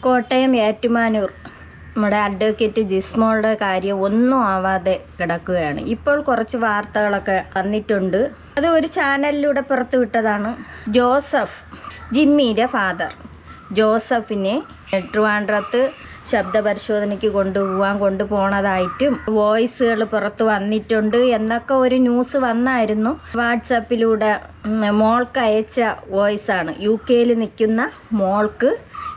കോട്ടയം ഏറ്റുമാനൂർ നമ്മുടെ അഡ്വക്കേറ്റ് ജിസ്മോളുടെ കാര്യം ഒന്നും ആവാതെ കിടക്കുകയാണ്. ഇപ്പോൾ കുറച്ച് വാർത്തകളൊക്കെ വന്നിട്ടുണ്ട്. അത് ഒരു ചാനലിലൂടെ പുറത്തു വിട്ടതാണ്. ജോസഫ്, ജിമ്മിയുടെ ഫാദർ ജോസഫിനെ ട്രിവാൻഡ്രത്ത് ശബ്ദപരിശോധനയ്ക്ക് കൊണ്ടുപോണതായിട്ടും വോയിസുകൾ പുറത്ത് വന്നിട്ടുണ്ട് എന്നൊക്കെ ഒരു ന്യൂസ് വന്നായിരുന്നു. വാട്സപ്പിലൂടെ മോൾക്ക് അയച്ച വോയിസാണ്. UK നിൽക്കുന്ന മോൾക്ക്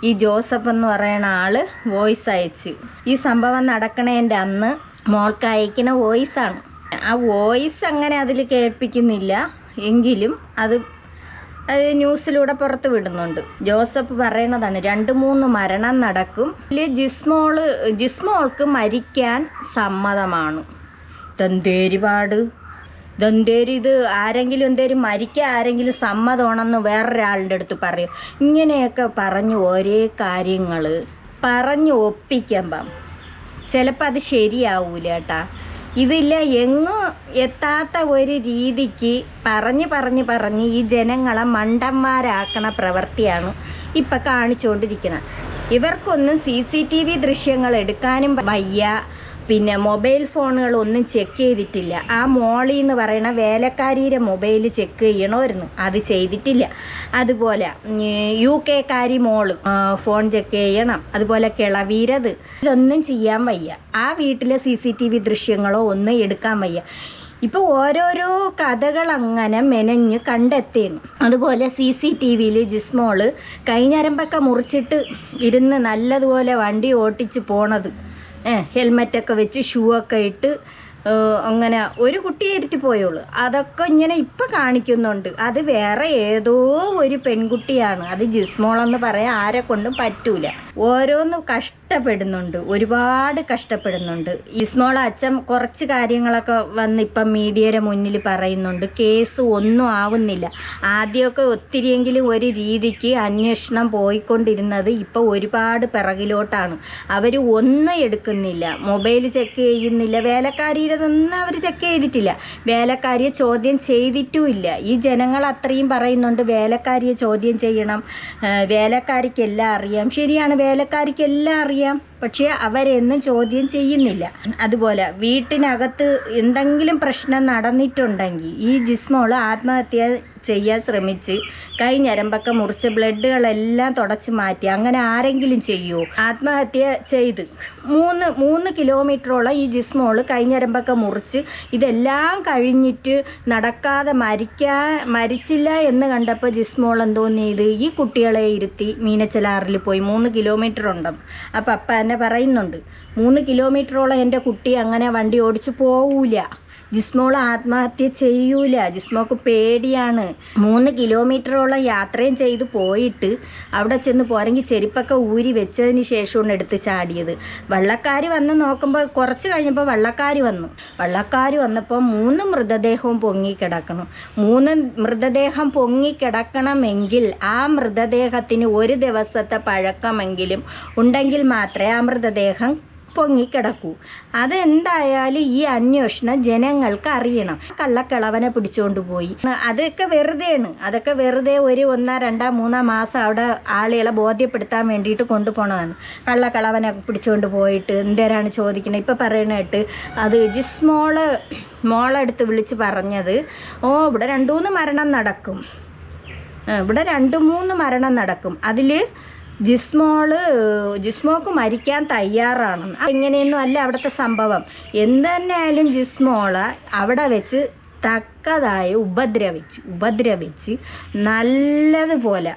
ഈ ജോസഫ് എന്ന് പറയുന്ന ആള് വോയിസ് അയച്ച്, ഈ സംഭവം നടക്കണേൻ്റെ അന്ന് മോൾക്ക് അയക്കുന്ന വോയിസാണ്. ആ വോയിസ് അങ്ങനെ അതിൽ കേൾപ്പിക്കുന്നില്ല, എങ്കിലും അത് ന്യൂസിലൂടെ പുറത്ത് വിടുന്നുണ്ട്. ജോസഫ് പറയണതാണ് 2-3 മരണം നടക്കും. ഇതിൽ ജിസ്മോൾക്ക് മരിക്കാൻ സമ്മതമാണ്. ഇതെന്തേരി ഇത് ആരെങ്കിലും എന്തേലും മരിക്കാൻ ആരെങ്കിലും സമ്മതമാണെന്ന് വേറൊരാളുടെ അടുത്ത് പറയും. ഇങ്ങനെയൊക്കെ പറഞ്ഞ് ഒരേ കാര്യങ്ങൾ പറഞ്ഞ് ഒപ്പിക്കുമ്പം ചിലപ്പോൾ അത് ശരിയാവൂല കേട്ടാ. ഇതില്ല എങ്ങും എത്താത്ത ഒരു രീതിക്ക് പറഞ്ഞ് ഈ ജനങ്ങളെ മണ്ടന്മാരാക്കണ പ്രവൃത്തിയാണ് ഇപ്പം കാണിച്ചുകൊണ്ടിരിക്കുന്നത്. ഇവർക്കൊന്നും CCTV ദൃശ്യങ്ങൾ എടുക്കാനും വയ്യ. പിന്നെ മൊബൈൽ ഫോണുകളൊന്നും ചെക്ക് ചെയ്തിട്ടില്ല. ആ മോളി എന്ന് പറയുന്ന വേലക്കാരിയുടെ മൊബൈൽ ചെക്ക് ചെയ്യണമായിരുന്നു, അത് ചെയ്തിട്ടില്ല. അതുപോലെ UK മോള് ഫോൺ ചെക്ക് ചെയ്യണം. അതുപോലെ കിളവീരത് ഇതൊന്നും ചെയ്യാൻ വയ്യ. ആ വീട്ടിലെ CCTV ദൃശ്യങ്ങളോ ഒന്നും എടുക്കാൻ വയ്യ. ഇപ്പോൾ ഓരോരോ കഥകൾ അങ്ങനെ മെനഞ്ഞ് കണ്ടെത്തിയാണ്. അതുപോലെ CCTVയിൽ ജിസ്മോള് കൈഞ്ഞരമ്പൊക്കെ മുറിച്ചിട്ട് ഇരുന്ന് നല്ലതുപോലെ വണ്ടി ഓട്ടിച്ച് പോണത്, ഹെൽമെറ്റൊക്കെ വെച്ച് ഷൂ ഒക്കെ ഇട്ട് അങ്ങനെ ഒരു കുട്ടിയെ ഇരുത്തി പോയുള്ളൂ. അതൊക്കെ ഇങ്ങനെ ഇപ്പം കാണിക്കുന്നുണ്ട്. അത് വേറെ ഏതോ ഒരു പെൺകുട്ടിയാണ്. അത് ജിസ്മോളെന്ന് പറയാൻ ആരെ കൊണ്ടും പറ്റൂല. ഓരോന്ന് കഷ്ടപ്പെടുന്നുണ്ട്, ഒരുപാട് കഷ്ടപ്പെടുന്നുണ്ട്. ജിസ്മോൾ അച്ഛൻ കുറച്ച് കാര്യങ്ങളൊക്കെ വന്ന് ഇപ്പം മീഡിയയുടെ മുന്നിൽ പറയുന്നുണ്ട്. കേസ് ഒന്നും ആവുന്നില്ല. ആദ്യമൊക്കെ ഒത്തിരിയെങ്കിലും ഒരു രീതിക്ക് അന്വേഷണം പോയിക്കൊണ്ടിരുന്നത് ഇപ്പോൾ ഒരുപാട് പിറകിലോട്ടാണ്. അവർ ഒന്നും എടുക്കുന്നില്ല, മൊബൈൽ ചെക്ക് ചെയ്യുന്നില്ല. വേലക്കാരിയിലതൊന്നും അവർ ചെക്ക് ചെയ്തിട്ടില്ല. വേലക്കാരിയെ ചോദ്യം ചെയ്തിട്ടുമില്ല. ഈ ജനങ്ങൾ അത്രയും പറയുന്നുണ്ട് വേലക്കാരിയെ ചോദ്യം ചെയ്യണം, വേലക്കാരിക്കെല്ലാം അറിയാം. ശരിയാണ്, വേലക്കാരിക്കെല്ലാം അറിയാം, പക്ഷേ അവരെന്നും ചോദ്യം ചെയ്യുന്നില്ല. അതുപോലെ വീട്ടിനകത്ത് എന്തെങ്കിലും പ്രശ്നം നടന്നിട്ടുണ്ടെങ്കിൽ ഈ ജിസ്മോൾ ആത്മഹത്യ ചെയ്യാൻ ശ്രമിച്ച് കൈഞ്ഞരമ്പൊക്കെ മുറിച്ച് ബ്ലഡുകളെല്ലാം തുടച്ച് മാറ്റി അങ്ങനെ ആരെങ്കിലും ചെയ്യുമോ? ആത്മഹത്യ ചെയ്ത് 3 കിലോമീറ്ററോളം ഈ ജിസ്മോൾ കൈഞ്ഞരമ്പൊക്കെ മുറിച്ച് ഇതെല്ലാം കഴിഞ്ഞിട്ട് നടക്കാതെ മരിച്ചില്ല എന്ന് കണ്ടപ്പോൾ ജിസ്മോൾ എന്തോന്ന് ചെയ്ത് ഈ കുട്ടികളെ ഇരുത്തി മീനച്ചലാറിൽ പോയി. 3 കിലോമീറ്റർ ഉണ്ടെന്ന് അപ്പം അപ്പ എന്നെ പറയുന്നുണ്ട്, 3 കിലോമീറ്ററോളം എൻ്റെ കുട്ടി അങ്ങനെ വണ്ടി ഓടിച്ച് പോവൂല. ജിസ്മോൾ ആത്മഹത്യ ചെയ്യൂല. ജിസ്മോക്ക് പേടിയാണ്. 3 കിലോമീറ്ററോളം യാത്രയും ചെയ്ത് പോയിട്ട് അവിടെ ചെന്ന് പോരെങ്കിൽ ചെരുപ്പൊക്കെ ഊരി വെച്ചതിന് ശേഷമാണ് എടുത്ത് ചാടിയത്. വള്ളക്കാർ വന്ന് നോക്കുമ്പോൾ കുറച്ച് കഴിഞ്ഞപ്പോൾ വള്ളക്കാർ വന്നപ്പോൾ 3 മൃതദേഹവും പൊങ്ങിക്കിടക്കണം. 3 മൃതദേഹം പൊങ്ങിക്കിടക്കണമെങ്കിൽ ആ മൃതദേഹത്തിന് 1 ദിവസത്തെ പഴക്കമെങ്കിലും ഉണ്ടെങ്കിൽ മാത്രമേ ആ മൃതദേഹം പൊങ്ങിക്കിടക്കൂ. അതെന്തായാലും ഈ അന്വേഷണം ജനങ്ങൾക്ക് അറിയണം. കള്ളക്കിളവനെ പിടിച്ചുകൊണ്ട് പോയി, അതൊക്കെ വെറുതെയാണ്. അതൊക്കെ വെറുതെ ഒരു 1, 2, 3 മാസം അവിടെ ആളുകളെ ബോധ്യപ്പെടുത്താൻ വേണ്ടിയിട്ട് കൊണ്ടുപോകണതാണ്. കള്ളക്കിളവനെ പിടിച്ചുകൊണ്ട് പോയിട്ട് എന്തേരാണ് ചോദിക്കുന്നത്. ഇപ്പം പറയണായിട്ട് അത് മോളെടുത്ത് വിളിച്ച് പറഞ്ഞത്, ഇവിടെ 2-3 മരണം നടക്കും, ഇവിടെ 2-3 മരണം നടക്കും, അതിൽ ജിസ്മോക്ക് മരിക്കാൻ തയ്യാറാണെന്ന്. എങ്ങനെയൊന്നും അല്ല അവിടുത്തെ സംഭവം. എന്തുതന്നെയായാലും ജിസ്മോളെ അവിടെ വെച്ച് തക്കതായി ഉപദ്രവിച്ച് നല്ലതുപോലെ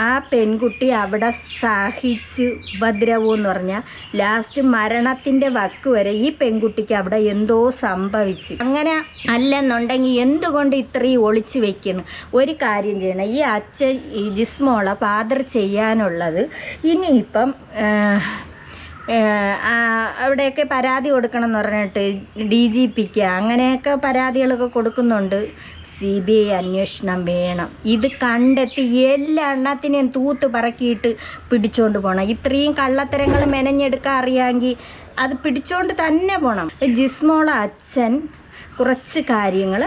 ആ പെൺകുട്ടി അവിടെ സഹിച്ച് ഉപദ്രവം എന്ന് പറഞ്ഞാൽ ലാസ്റ്റ് മരണത്തിൻ്റെ വക്ക് വരെ ഈ പെൺകുട്ടിക്ക് അവിടെ എന്തോ സംഭവിച്ച്. അങ്ങനെ അല്ലെന്നുണ്ടെങ്കിൽ എന്തുകൊണ്ട് ഇത്രയും ഒളിച്ചു വെക്കണം? ഒരു കാര്യം ചെയ്യണം, ഈ അച്ഛൻ ഈ ജിസ്മോളെ ഫാദർ ചെയ്യാനുള്ളത് ഇനിയിപ്പം അവിടെയൊക്കെ പരാതി കൊടുക്കണം എന്ന് പറഞ്ഞിട്ട് DGPക്ക് അങ്ങനെയൊക്കെ പരാതികളൊക്കെ കൊടുക്കുന്നുണ്ട്. CBI അന്വേഷണം വേണം. ഇത് കണ്ടെത്തി എല്ലാ എണ്ണത്തിനെയും തൂത്ത് പറക്കിയിട്ട് പിടിച്ചോണ്ട് പോകണം. ഇത്രയും കള്ളത്തരങ്ങൾ മെനഞ്ഞെടുക്കാൻ അറിയാമെങ്കിൽ അത് പിടിച്ചോണ്ട് തന്നെ പോകണം. ജിസ്മോള അച്ഛൻ കുറച്ച് കാര്യങ്ങൾ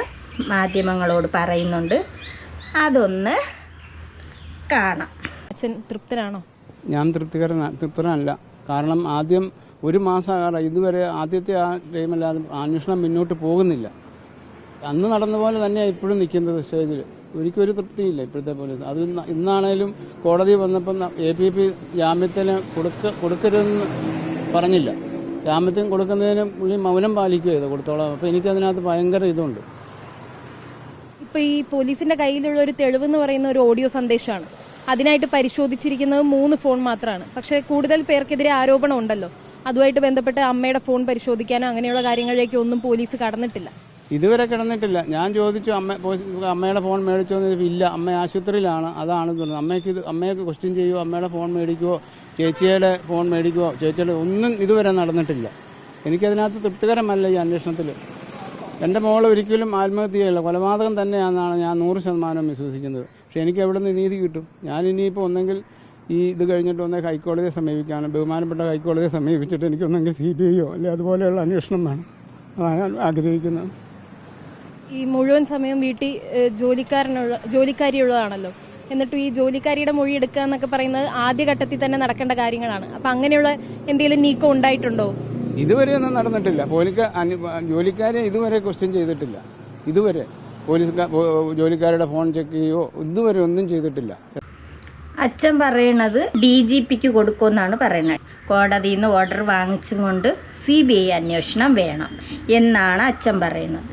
മാധ്യമങ്ങളോട് പറയുന്നുണ്ട്, അതൊന്ന് കാണാം. അച്ഛൻ തൃപ്തനാണോ? ഞാൻ തൃപ്തരല്ല. കാരണം ആദ്യം 1 മാസം ഇതുവരെ ആദ്യത്തെ ആ ടൈമല്ലാതെ അന്വേഷണം മുന്നോട്ട് പോകുന്നില്ല. അന്ന് നടന്ന പോലെ തന്നെയാണ് ഇപ്പോഴും നിൽക്കുന്നത് സ്റ്റേജിൽ. ഒരിക്കലും തൃപ്തിയില്ല ഇപ്പോഴത്തെ പോലീസ്. അത് ഇന്നാണേലും കോടതി വന്നപ്പം APP ജാമ്യത്തിന് കൊടുക്കരുതെന്ന് പറഞ്ഞില്ല. ജാമ്യത്തിന് കൊടുക്കുന്നതിന് പുള്ളി മൗനം പാലിക്കുക ചെയ്തു കൊടുത്തോളാം. അപ്പോൾ എനിക്കതിനകത്ത് ഭയങ്കര ഇതുണ്ട്. ഇപ്പോൾ ഈ പോലീസിന്റെ കയ്യിലുള്ള ഒരു തെളിവെന്ന് പറയുന്ന ഒരു ഓഡിയോ സന്ദേശമാണ്. അതിനായിട്ട് പരിശോധിച്ചിരിക്കുന്നത് 3 ഫോൺ മാത്രമാണ്. പക്ഷേ കൂടുതൽ പേർക്കെതിരെ ആരോപണം ഉണ്ടല്ലോ. അതുമായിട്ട് ബന്ധപ്പെട്ട് അമ്മയുടെ ഫോൺ പരിശോധിക്കാനോ അങ്ങനെയുള്ള കാര്യങ്ങളിലേക്ക് ഒന്നും പോലീസ് കടന്നിട്ടില്ല. ഇതുവരെ കിടന്നിട്ടില്ല. ഞാൻ ചോദിച്ചു അമ്മയുടെ ഫോൺ മേടിച്ചോ? ഇല്ല, അമ്മ ആശുപത്രിയിലാണ്, അതാണ് പറഞ്ഞത്. അമ്മയ്ക്ക് ക്വസ്റ്റ്യൻ ചെയ്യുമോ, അമ്മയുടെ ഫോൺ മേടിക്കുമോ, ചേച്ചിയുടെ ഫോൺ മേടിക്കുമോ, ചേച്ചിയുടെ ഒന്നും ഇതുവരെ നടന്നിട്ടില്ല. എനിക്കതിനകത്ത് തൃപ്തികരമല്ല ഈ അന്വേഷണത്തിൽ. എൻ്റെ മോൾ ഒരിക്കലും ആത്മഹത്യയല്ല, കൊലപാതകം തന്നെയാണെന്നാണ് ഞാൻ 100% വിശ്വസിക്കുന്നത്. പക്ഷെ എനിക്ക് എവിടെ നിന്ന് നീതി കിട്ടും? ഞാൻ ഇനിയിപ്പോൾ ഒന്നെങ്കിൽ ഇത് കഴിഞ്ഞിട്ട് ഹൈക്കോടതിയെ സമീപിക്കാണ്. ബഹുമാനപ്പെട്ട ഹൈക്കോടതിയെ സമീപിച്ചിട്ട് എനിക്കൊന്നെങ്കിൽ CBIയോ അല്ലെ അതുപോലെയുള്ള അന്വേഷണം വേണം. അതാണ് ഞാൻ ആഗ്രഹിക്കുന്നത്. ഈ മുഴുവൻ സമയം വീട്ടിൽ ജോലിക്കാരിയുള്ളതാണല്ലോ. എന്നിട്ടും ഈ ജോലിക്കാരിയുടെ മൊഴി എടുക്കുക എന്നൊക്കെ പറയുന്നത് ആദ്യഘട്ടത്തിൽ തന്നെ നടക്കേണ്ട കാര്യങ്ങളാണ്. അപ്പൊ അങ്ങനെയുള്ള എന്തെങ്കിലും നീക്കം ഉണ്ടായിട്ടുണ്ടോ? ഇതുവരെ ഒന്നും നടന്നിട്ടില്ല. ജോലിക്കാരെ ഇതുവരെ ക്വസ്റ്റ്യൻ ചെയ്തിട്ടില്ല. ഇതുവരെ ജോലിക്കാരുടെ ഫോൺ ചെക്ക് ചെയ്യുകയോ ഇതുവരെ ഒന്നും ചെയ്തിട്ടില്ല. അച്ഛൻ പറയണത് DGPക്ക് കൊടുക്കുമെന്നാണ് പറയുന്നത്. കോടതിയിൽ നിന്ന് ഓർഡർ വാങ്ങിച്ചും കൊണ്ട് CBI അന്വേഷണം വേണം എന്നാണ് അച്ഛൻ പറയുന്നത്.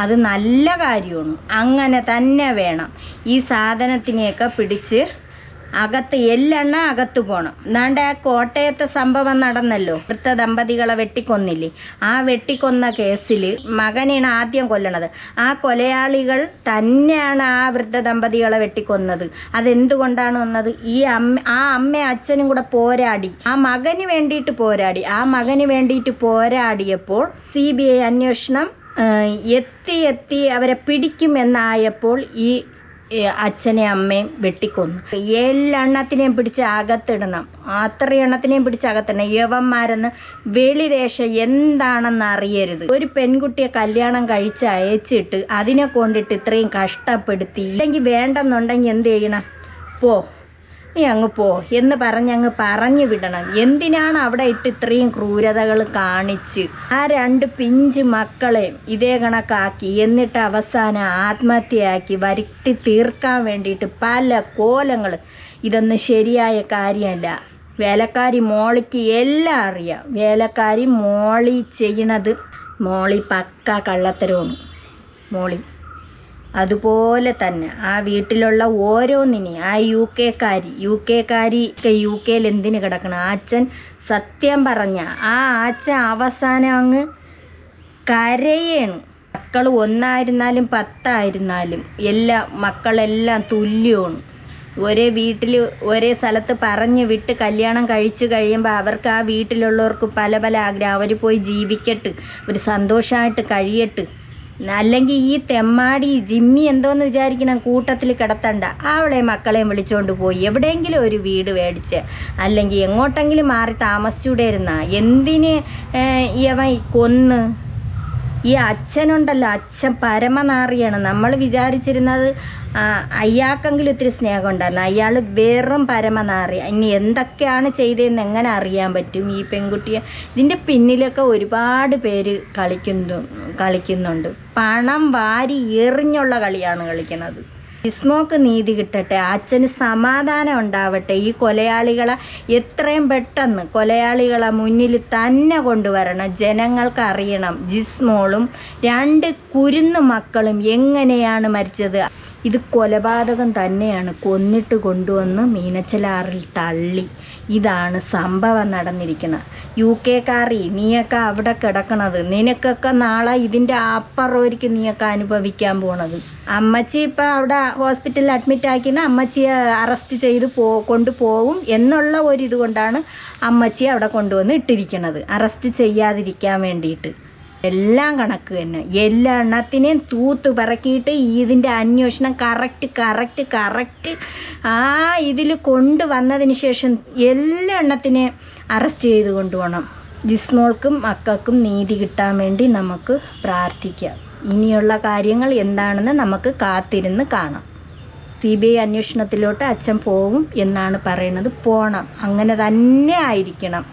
അത് നല്ല കാര്യമാണ്, അങ്ങനെ തന്നെ വേണം. ഈ സാധനത്തിനെയൊക്കെ പിടിച്ച് അകത്ത് പോകണം. എന്നാണ്ട് ആ കോട്ടയത്തെ സംഭവം നടന്നല്ലോ, വൃദ്ധ ദമ്പതികളെ വെട്ടിക്കൊന്നില്ലേ? ആ വെട്ടിക്കൊന്ന കേസിൽ മകനാണ് ആദ്യം കൊല്ലണത്. ആ കൊലയാളികൾ തന്നെയാണ് ആ വൃദ്ധ ദമ്പതികളെ വെട്ടിക്കൊന്നത്. അതെന്തുകൊണ്ടാണ് വന്നത്? ആ അമ്മയും അച്ഛനും കൂടെ പോരാടി, ആ മകന് വേണ്ടിയിട്ട് പോരാടിയപ്പോൾ CBI അന്വേഷണം എത്തി അവരെ പിടിക്കുമെന്നായപ്പോൾ ഈ അച്ഛനെ അമ്മയും വെട്ടിക്കൊന്നു. 7 എണ്ണത്തിനെയും പിടിച്ച് അകത്തിടണം. അത്രയും എണ്ണത്തിനെയും പിടിച്ച് അകത്തിടണം. യവന്മാരെന്ന് വെളിദേശം എന്താണെന്ന് അറിയരുത്. ഒരു പെൺകുട്ടിയെ കല്യാണം കഴിച്ച് അയച്ചിട്ട് അതിനെ കൊണ്ടിട്ട് ഇത്രയും കഷ്ടപ്പെടുത്തി, ഇല്ലെങ്കിൽ വേണ്ടെന്നുണ്ടെങ്കിൽ എന്ത് ചെയ്യണം? നീ അങ്ങ് പോ എന്ന് പറഞ്ഞു വിടണം. എന്തിനാണ് അവിടെ ഇട്ട് ഇത്രയും ക്രൂരതകൾ കാണിച്ച് ആ 2 പിഞ്ച് മക്കളെ ഇതേ കണക്കാക്കി, എന്നിട്ട് അവസാനം ആത്മഹത്യയാക്കി വരുത്തി തീർക്കാൻ വേണ്ടിയിട്ട് പല കോലങ്ങൾ. ഇതൊന്നും ശരിയായ കാര്യമല്ല. വേലക്കാരി മോളിക്ക് എല്ലാം അറിയാം. വേലക്കാരി മോളി ചെയ്യണത് പക്ക കള്ളത്തരമാണ്. അതുപോലെ തന്നെ ആ വീട്ടിലുള്ള ഓരോന്നിനെയും ആ UK-യിൽ എന്തിന് കിടക്കണം? ആ അച്ഛൻ സത്യം പറഞ്ഞ ആ അച്ഛൻ അവസാനം അങ്ങ് കരയാണ്. മക്കൾ 1 10 മക്കളെല്ലാം തുല്യമാണ്. ഒരേ വീട്ടിൽ ഒരേ സ്ഥലത്ത് പറഞ്ഞു വിട്ട് കല്യാണം കഴിച്ച് കഴിയുമ്പോൾ അവർക്ക് ആ വീട്ടിലുള്ളവർക്ക് പല ആഗ്രഹം. അവർ പോയി ജീവിക്കട്ട്, ഒരു സന്തോഷമായിട്ട് കഴിയട്ട്. അല്ലെങ്കിൽ ഈ തെമ്മാടി ജിമ്മി എന്തോന്ന് വിചാരിക്കണം, കൂട്ടത്തിൽ കിടത്തണ്ട. അവളെ മക്കളെയും വിളിച്ചുകൊണ്ട് പോയി എവിടെയെങ്കിലും ഒരു വീട് മേടിച്ച് അല്ലെങ്കിൽ എങ്ങോട്ടെങ്കിലും മാറി താമസിച്ചൂടെ ഇരുന്ന എന്തിന് ഇവൻ കൊന്ന്? ഈ അച്ഛനുണ്ടല്ലോ, അച്ഛൻ പരമനാറിയാണ്. നമ്മൾ വിചാരിച്ചിരുന്നത് അയാൾക്കെങ്കിലും ഇത്തിരി സ്നേഹം ഉണ്ടായിരുന്നു. അയാൾ വെറും പരമനാറി. ഇനി എന്തൊക്കെയാണ് ചെയ്തതെന്ന് എങ്ങനെ അറിയാൻ പറ്റും? ഈ പെൺകുട്ടിയെ ഇതിൻ്റെ പിന്നിലൊക്കെ ഒരുപാട് പേര് കളിക്കുന്നുണ്ട്. പണം വാരി എറിഞ്ഞുള്ള കളിയാണ് കളിക്കുന്നത്. ജിസ്മോക്ക് നീതി കിട്ടട്ടെ, അച്ഛന് സമാധാനം ഉണ്ടാവട്ടെ. ഈ കൊലയാളികളെ എത്രയും പെട്ടെന്ന് കൊലയാളികളെ മുന്നിൽ തന്നെ കൊണ്ടുവരണം. ജനങ്ങൾക്ക് അറിയണം ജിസ്മോളും 2 കുരുന്നു മക്കളും എങ്ങനെയാണ് മരിച്ചത്. ഇത് കൊലപാതകം തന്നെയാണ്. കൊന്നിട്ട് കൊണ്ടുവന്ന് മീനച്ചലാറിൽ തള്ളി. ഇതാണ് സംഭവം നടന്നിരിക്കുന്നത്. UK-കാരി, നീയൊക്കെ അവിടെ കിടക്കണത്. നിനക്കൊക്കെ നാളെ ഇതിൻ്റെ അപ്പുറമായിരിക്കും നീയൊക്കെ അനുഭവിക്കാൻ പോണത്. അമ്മച്ചി ഇപ്പം അവിടെ ഹോസ്പിറ്റലിൽ അഡ്മിറ്റ് ആക്കിയിട്ട് അമ്മച്ചിയെ അറസ്റ്റ് ചെയ്ത് കൊണ്ടുപോകും എന്നുള്ള ഒരിത് കൊണ്ടാണ് അമ്മച്ചിയെ അവിടെ കൊണ്ടുവന്ന് ഇട്ടിരിക്കുന്നത്, അറസ്റ്റ് ചെയ്യാതിരിക്കാൻ വേണ്ടിയിട്ട്. എല്ലാം കണക്ക് തന്നെ. എല്ലാ എണ്ണത്തിനെയും തൂത്ത് പറക്കിയിട്ട് ഇതിൻ്റെ അന്വേഷണം കറക്റ്റ് ഇതിൽ കൊണ്ടുവന്നതിന് ശേഷം എല്ലാ എണ്ണത്തിനെയും അറസ്റ്റ് ചെയ്ത് കൊണ്ടുപോകണം. ജിസ്മോൾക്കും മക്കൾക്കും നീതി കിട്ടാൻ വേണ്ടി നമുക്ക് പ്രാർത്ഥിക്കാം. ഇനിയുള്ള കാര്യങ്ങൾ എന്താണെന്ന് നമുക്ക് കാത്തിരുന്ന് കാണാം. CBI അന്വേഷണത്തിലോട്ട് അച്ഛൻ പോകും എന്നാണ് പറയുന്നത്. പോണം, അങ്ങനെ തന്നെ ആയിരിക്കണം.